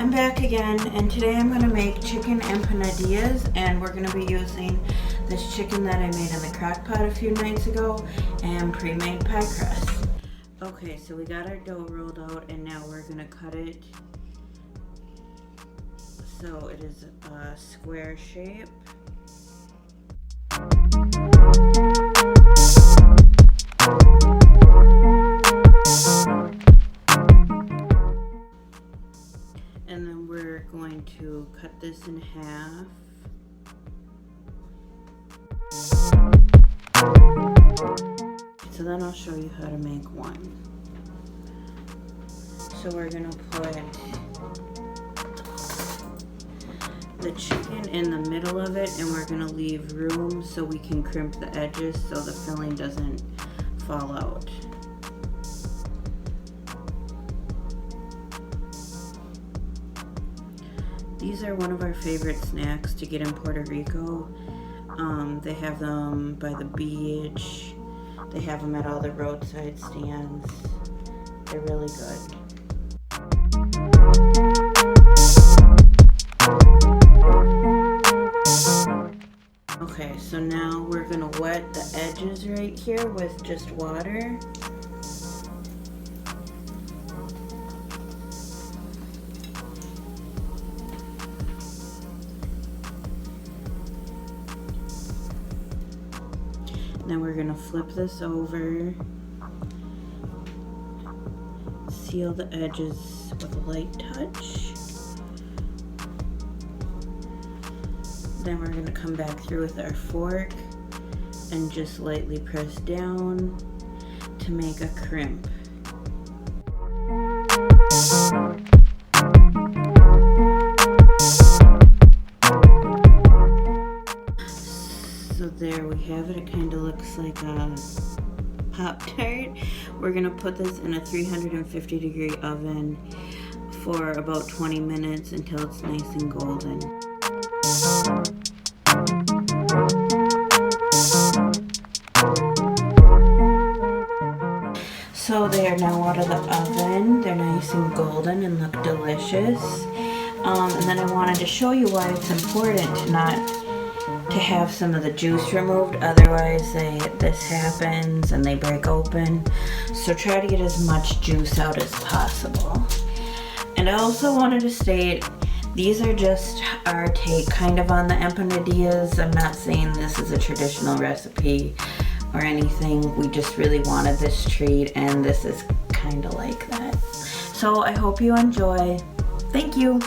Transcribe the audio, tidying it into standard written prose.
I'm back again, and today I'm going to make chicken empanadillas, and we're going to be using this chicken that I made in the crock pot a few nights ago and pre-made pie crust. Okay, so we got our dough rolled out, and now we're going to cut it so it is a square shape. And then we're going to cut this in half. So then I'll show you how to make one. So we're gonna put the chicken in the middle of it, and we're gonna leave room so we can crimp the edges so the filling doesn't fall out. These are one of our favorite snacks to get in Puerto Rico. They have them by the beach. They have them at all the roadside stands. They're really good. Okay, so now we're gonna wet the edges right here with just water. Now we're gonna flip this over, seal the edges with a light touch. Then we're gonna come back through with our fork and just lightly press down to make a crimp. So there we have it. It kind of looks like a Pop-Tart. We're gonna put this in a 350-degree oven for about 20 minutes until it's nice and golden. So they are now out of the oven. They're nice and golden and look delicious. And then I wanted to show you why it's important to have some of the juice removed, otherwise this happens and they break open. So try to get as much juice out as possible. And I also wanted to state, these are just our take kind of on the empanadillas. I'm not saying this is a traditional recipe or anything. We just really wanted this treat, and this is kind of like that. So I hope you enjoy. Thank you.